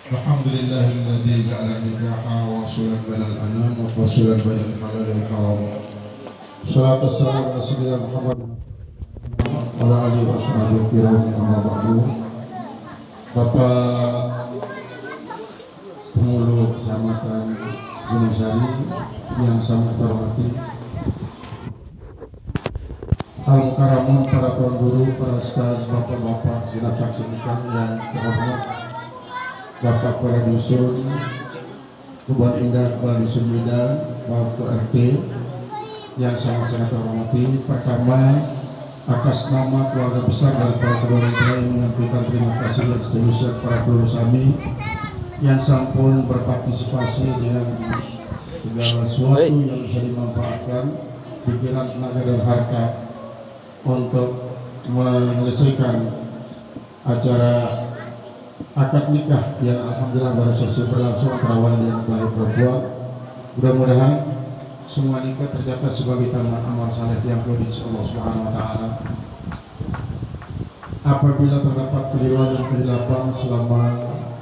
Alhamdulillahilladzi ja'ala nikaha wasilan bainal anam wa fasilan bainal halal wal haram. Shalatu wassalamu ala sayyidina Muhammad wa ala alihi wa sahbihi kiram amma ba'du. Bapak Pengulu Kecamatan Gunung Sari yang sangat terhormati, Al-Mukaramun, para tuan guru, para ustaz, bapak-bapak, segenap saksi nikah yang terhormat, Bapak Kepala Dusun Kebon Indah, Kepala Dusun Bidang, Bapak RT yang sangat-sangat terhormati. Pertama, atas nama keluarga besar dari para kedua mempelai menyampaikan terima kasih yang seterusnya para keluarga kami yang sampun berpartisipasi dengan segala sesuatu yang bisa dimanfaatkan, pikiran, tenaga, dan harta untuk menyelesaikan acara akad nikah yang alhamdulillah baru selesai berlangsung antara wanita dan mempelai perempuan. Mudah-mudahan semua nikah tercatat sebagai taman amal saleh yang perlu diisi Allah Subhanahu wa taala. Apabila terdapat keliruan dan kehilapan selama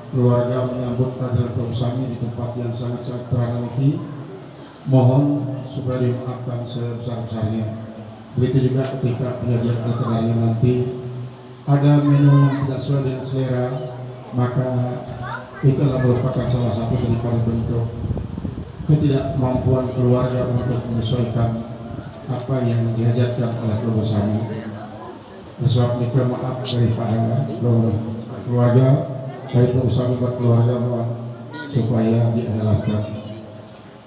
keluarga menyambut kehadiran kaum sami di tempat yang sangat-sangat terhormati, mohon supaya dimaafkan sebesar-besarnya. Begitu juga ketika penyajian al-qadariya nanti ada menu yang tidak sesuai dengan selera, maka itulah merupakan salah satu daripada bentuk ketidakmampuan keluarga untuk menyesuaikan apa yang dihajatkan oleh keluarga kami. Sebab nikah maaf daripada keluarga, dari keluarga kami buat keluarga mohon supaya diikhlaskan.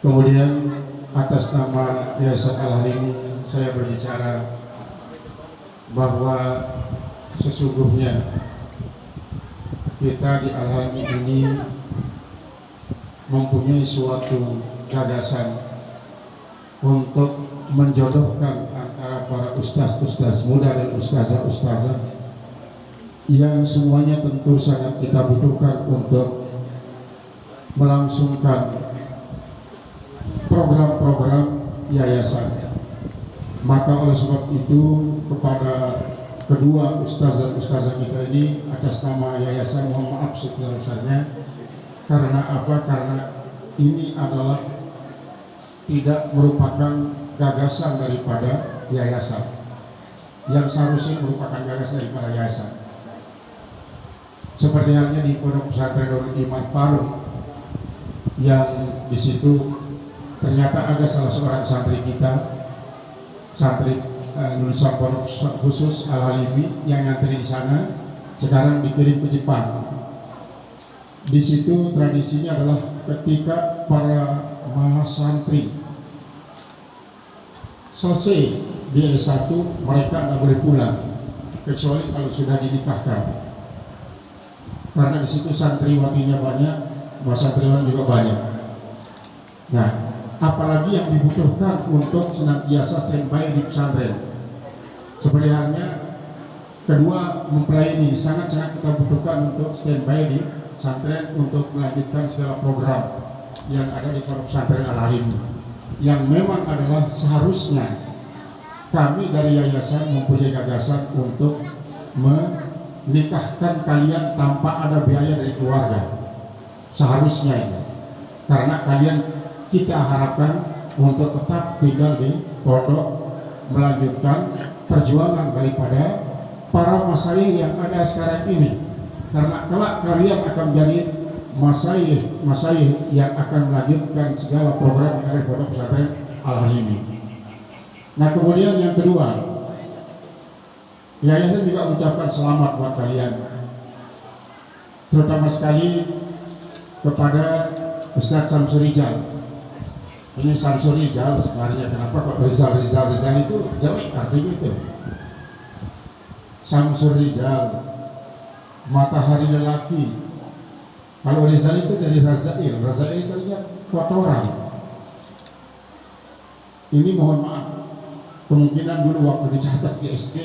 Kemudian atas nama Yayasan Al-Halimi saya berbicara bahwa sesungguhnya kita di Al-Halimi ini mempunyai suatu gagasan untuk menjodohkan antara para ustaz-ustaz muda dan ustazah-ustazah yang semuanya tentu sangat kita butuhkan untuk melangsungkan program-program yayasan. Maka oleh sebab itu kepada kedua ustaz dan ustazah kita ini atas nama yayasan mohon maaf sebesar-besarnya. Karena apa? Karena ini adalah tidak merupakan gagasan daripada yayasan yang seharusnya merupakan gagasan daripada yayasan. Seperti halnya di Pondok Pesantren Nurul Iman Parung yang di situ ternyata ada salah seorang santri kita, santri lulusan pondok khusus Al-Halimi yang ngantri di sana, sekarang dikirim ke Jepang. Di situ tradisinya adalah ketika para mahasantri selesai di S1 mereka tidak boleh pulang kecuali kalau sudah dinikahkan. Karena di situ santriwatinya banyak, mahasantriwan juga banyak. Nah, apalagi yang dibutuhkan untuk senantiasa standby di pesantren. Seperti halnya kedua mempelai ini sangat-sangat kita butuhkan untuk standby di pesantren untuk melanjutkan segala program yang ada di Pondok Pesantren Al-Halimi, yang memang adalah seharusnya kami dari yayasan mempunyai gagasan untuk menikahkan kalian tanpa ada biaya dari keluarga. Seharusnya itu, karena kalian kita harapkan untuk tetap tinggal di pondok melanjutkan perjuangan daripada para masyayikh yang ada sekarang ini. Karena kelak kalian akan menjadi masyayikh yang akan melanjutkan segala program yang ada di Pondok Pesantren Al-Halimi. Nah, kemudian yang kedua, yayasan juga mengucapkan selamat buat kalian, terutama sekali kepada Ustaz Samsul Rijal. Ini Samsul Rijal sebenarnya kenapa kok Rizal itu jelek artinya itu. Samsul Rijal, matahari lelaki. Kalau Rizal itu dari Razail itu artinya kotoran. Ini mohon maaf, kemungkinan dulu waktu dicatat di SD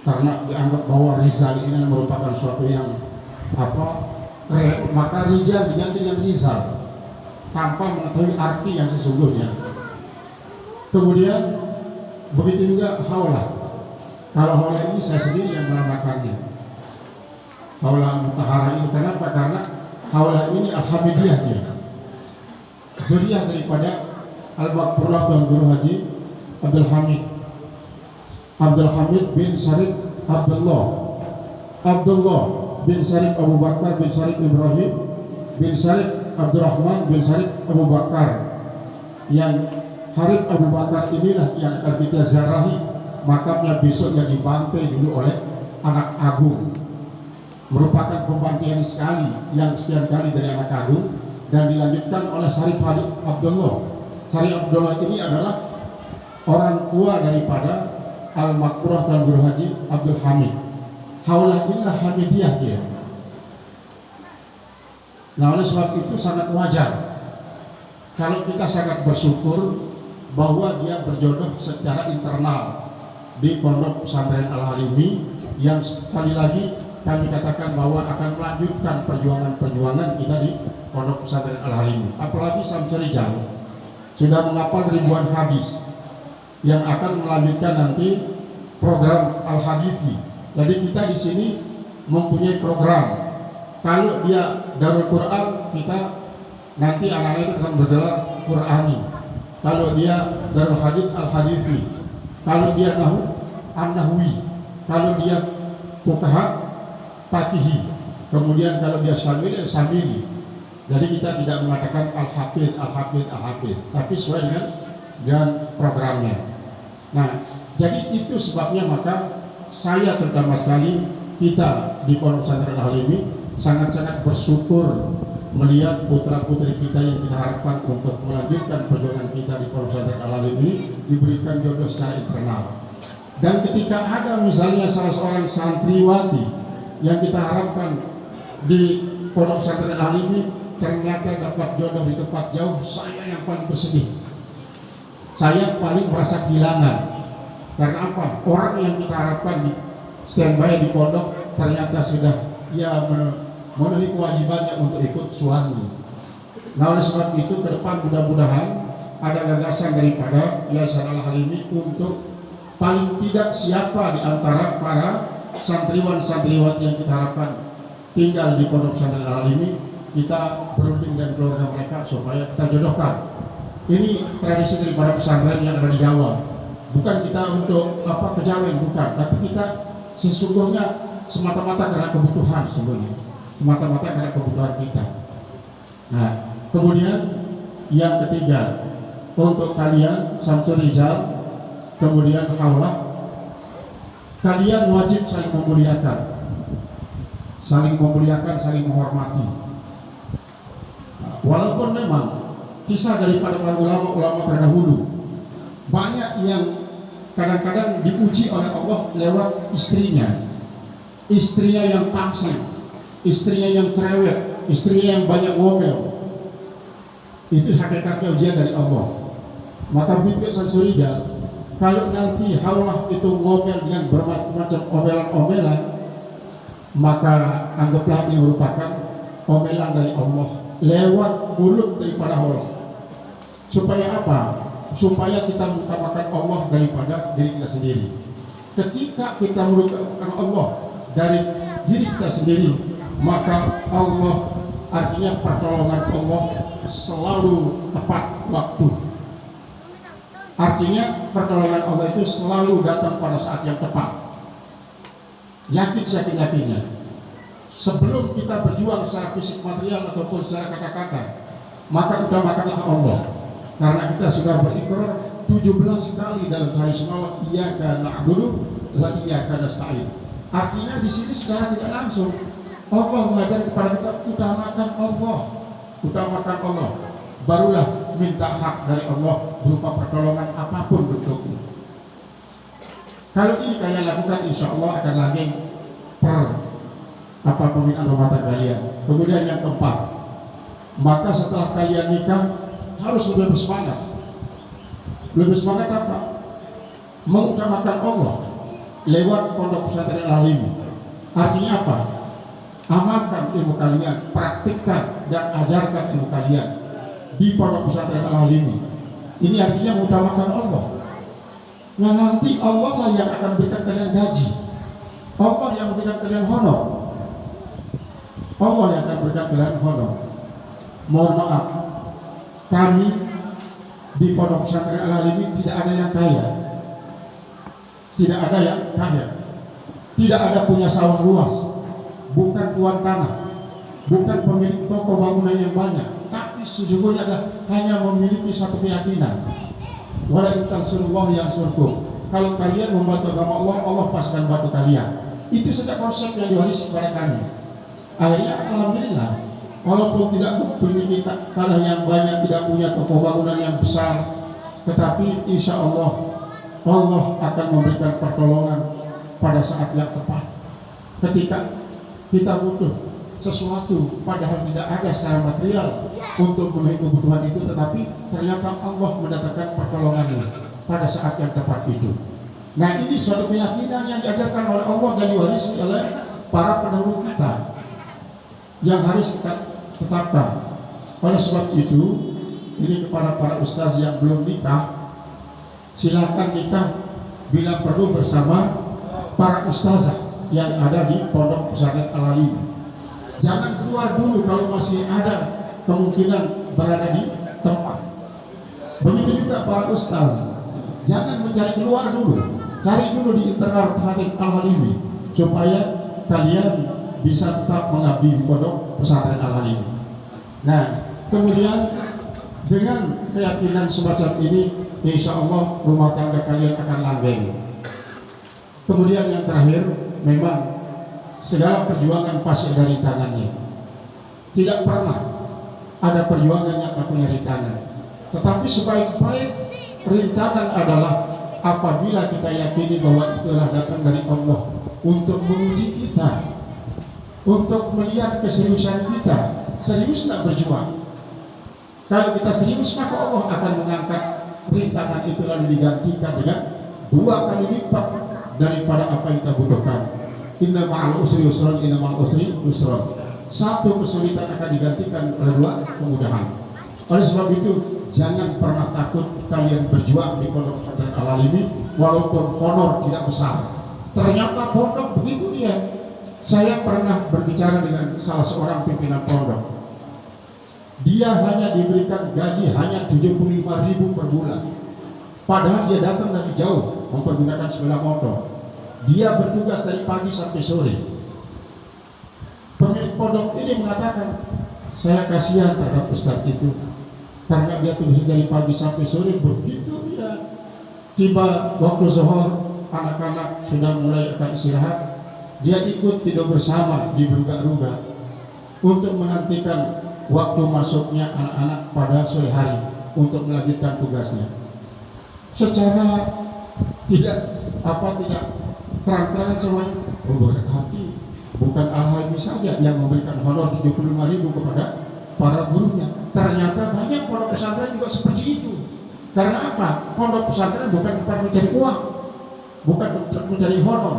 karena dianggap bahwa Rizal ini merupakan suatu yang keren, maka Rizal diganti dengan Rizal tanpa mengetahui arti yang sesungguhnya. Kemudian begitu juga Haulah. Kalau Haulah ini saya sendiri yang menamakannya Haula Mutahara ini. Kenapa? Karena haula Haulah ini Al-Hamidiyah dia. Zuriyah daripada Al-Makfurlah Tuan Guru Haji Abdul Hamid bin Syarif Abdullah bin Syarif Abu Bakar bin Syarif Ibrahim bin Syarif Abdurrahman bin Syarif Abu Bakar. Yang Harith Abu Bakar inilah yang akan kita ziarahi makamnya besok yang dibantai dulu oleh anak agung, merupakan pembantaian sekali yang sekian kali dari anak agung dan dilanjutkan oleh Syarif Abdullah. Syarif Abdullah ini adalah orang tua daripada Al-Makfurah Tuan Guru Haji Abdul Hamid. Haulah inilah Hamidiyah dia. Nah, oleh sebab itu sangat wajar kalau kita sangat bersyukur bahwa dia berjodoh secara internal di Pondok Pesantren Al-Halimi yang sekali lagi kami katakan bahwa akan melanjutkan perjuangan kita di Pondok Pesantren Al-Halimi. Apalagi Syamsul Rijal sudah menghafal ribuan hadis yang akan melanjutkan nanti program Al-Hadithi. Jadi kita di sini mempunyai program. Kalau dia Darul Quran, kita nanti anak-anak itu akan bergelar Qurani. Kalau dia Darul Hadith, Al-Hadithi. Kalau dia Nahu, An-Nahwi. Kalau dia Fuqaha, Faqihi. Kemudian kalau dia Syamili, Syamili. Jadi kita tidak mengatakan Al-Hafidh, tapi sesuai dengan programnya. Nah, jadi itu sebabnya maka saya terutama sekali kita di Pondok Pesantren Al-Halimi sangat-sangat bersyukur melihat putra-putri kita yang kita harapkan untuk melanjutkan perjuangan kita di Pondok Pesantren Al-Halimi diberikan jodoh secara internal. Dan ketika ada misalnya salah seorang santriwati yang kita harapkan di Pondok Pesantren Al-Halimi ternyata dapat jodoh di tempat jauh, saya yang paling bersedih. Saya paling merasa kehilangan. Karena apa? Orang yang kita harapkan di standby di pondok ternyata sudah memenuhi kewajibannya untuk ikut suami. Nah, oleh sebab itu ke depan mudah-mudahan ada gagasan daripada Yayasan Al-Halimi untuk paling tidak siapa di antara para santriwan-santriwati yang kita harapkan tinggal di Pondok Pesantren Al-Halimi, kita berunding dan keluarga mereka supaya kita jodohkan. Ini tradisi daripada pesantren yang ada di Jawa. Bukan kita untuk kejawen, bukan, tapi kita sesungguhnya semata-mata karena kebutuhan sesungguhnya. Semata-mata karena kebutuhan kita. Nah, kemudian yang ketiga, untuk kalian Syamsul Rijal, kemudian Haulah, kalian wajib saling memuliakan, saling menghormati. Walaupun memang kisah daripada para ulama terdahulu banyak yang kadang-kadang diuji oleh Allah lewat istrinya yang pangsi, istrinya yang cerewet, istrinya yang banyak ngomel. Itu hakikatnya ujian dari Allah. Maka Bibi Syamsul Rijal, kalau nanti Haulah itu ngomel dengan bermacam omelan-omelan, maka anggaplah ini merupakan omelan dari Allah lewat mulut daripada Haulah. Supaya apa? Supaya kita mengutamakan Allah daripada diri kita sendiri. Ketika kita mengutamakan Allah dari diri kita sendiri, maka Allah, artinya pertolongan Allah selalu tepat waktu. Artinya pertolongan Allah itu selalu datang pada saat yang tepat. Yakin seyakin-yakinnya. Sebelum kita berjuang secara fisik material ataupun secara kata-kata, maka utamakanlah Allah. Karena kita sudah berikrar 17 kali dalam sehari semalam, iyyaka na'budu wa iyyaka nasta'in. Artinya di sini secara tidak langsung Allah mengajar kepada kita utamakan Allah, barulah minta hak dari Allah berupa pertolongan apapun bentuknya. Kalau ini kalian lakukan, insya Allah akan langgeng pembinaan rumah tangga kalian. Kemudian yang keempat, maka setelah kalian nikah harus lebih bersemangat. Lebih semangat apa? Mengutamakan Allah lewat Pondok Pesantren Al-Halimi. Artinya apa? Amalkan ilmu kalian, praktikkan dan ajarkan ilmu kalian di Pondok Pesantren Al-Halimi. Ini artinya mengutamakan Allah. Nah, nanti Allah lah yang akan berikan kalian gaji. Allah yang berikan kalian honor. Allah yang akan berikan kalian honor. Mohon maaf, kami di Pondok Pesantren Al-Alimin tidak ada yang kaya, tidak ada yang kaya, tidak ada punya sawah luas, bukan tuan tanah, bukan pemilik toko bangunan yang banyak, tapi sesungguhnya adalah hanya memiliki satu keyakinan, wala in tansurullah yansurkum. Kalau kalian membantu agama Allah, Allah pasti akan bantu kalian. Itu saja konsep yang diwarisi kepada kami. Akhirnya alhamdulillah, walaupun tidak memiliki tanah yang banyak, tidak punya toko bangunan yang besar, tetapi insya Allah Allah akan memberikan pertolongan pada saat yang tepat. Ketika kita butuh sesuatu padahal tidak ada secara material untuk memenuhi kebutuhan itu, tetapi ternyata Allah mendatangkan pertolongannya pada saat yang tepat itu. Nah, ini suatu keyakinan yang diajarkan oleh Allah dan diwarisi oleh para pendahulu kita yang harus kita tetapkan. Oleh sebab itu, ini kepada para ustaz yang belum nikah, silakan nikah bila perlu bersama para ustazah yang ada di Pondok Pesantren Al-Alimin. Jangan keluar dulu kalau masih ada kemungkinan berada di tempat. Begitu juga para ustaz, jangan mencari keluar dulu, cari dulu di internal Pesantren Al-Alimin supaya kalian bisa tetap mengabdi di Pondok Pesantren Al-Alimin. Nah, kemudian dengan keyakinan semacam ini, insya Allah rumah tangga kalian akan langgeng. Kemudian yang terakhir, memang segala perjuangan pasti ada rintangannya. Tidak pernah ada perjuangan yang tak punya rintangan. Tetapi sebaik-baik rintangan adalah apabila kita yakini bahwa itulah datang dari Allah untuk menguji kita, untuk melihat keseriusan kita. Serius tak berjuang? Kalau kita serius, maka Allah akan mengangkat rintangan itu lalu digantikan dengan 2 kali lipat daripada apa yang kita butuhkan. Inna ma'al usri yusran, inna ma'al usri yusran. Satu kesulitan akan digantikan oleh 2 kemudahan. Oleh sebab itu, jangan pernah takut kalian berjuang di Pondok Pesantren Al-Alimin walaupun honor tidak besar. Ternyata pondok begitu dia. Saya pernah berbicara dengan salah seorang pimpinan pondok. Dia hanya diberikan gaji hanya 75.000 per bulan. Padahal dia datang dari jauh mempergunakan sepeda motor. Dia bertugas dari pagi sampai sore. Pemilik pondok ini mengatakan, saya kasihan terhadap ustaz itu karena dia tugas dari pagi sampai sore. Begitu dia tiba waktu zuhur, anak-anak sudah mulai akan istirahat, dia ikut tidur bersama di berugak-rugak untuk menantikan waktu masuknya anak-anak pada sore hari untuk melanjutkan tugasnya. Secara tidak terang-terangan semuanya, berarti bukan Al-Alimin saja yang memberikan honor 75.000 kepada para gurunya. Ternyata banyak pondok pesantren juga seperti itu. Karena apa? Pondok pesantren bukan tempat mencari uang, bukan untuk mencari honor,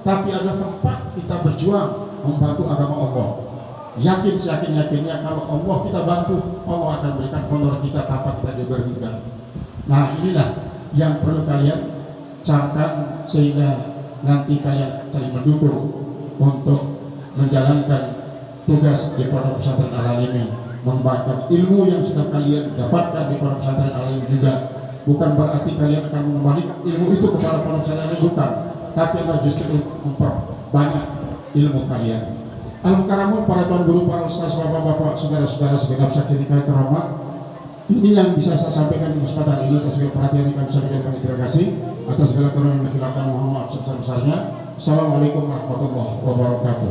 tapi adalah tempat kita berjuang membantu agama Allah. Yakin seyakin-yakinnya kalau Allah kita bantu, Allah akan berikan honor kita tanpa kita juga. Nah, inilah yang perlu kalian camkan sehingga nanti kalian saling mendukung untuk menjalankan tugas di Pondok Pesantren Al-Alimin, mengembangkan ilmu yang sudah kalian dapatkan di Pondok Pesantren Al-Alimin juga. Bukan berarti kalian akan mengembalikan ilmu itu kepada Pondok Pesantren Al-Alimin, bukan, tapi adalah justru memperbanyak ilmu kalian. Al-Mukaramun, para tuan guru, para ustaz, bapak-bapak, saudara-saudara segenap saksi nikah terhormat, ini yang bisa saya sampaikan di kesempatan ini. Atas segala perhatian yang kami sampaikan, kami terima kasih. Atas segala kerunia dan kekhilafan, mohon maaf sebesar-besarnya. Assalamualaikum warahmatullahi wabarakatuh.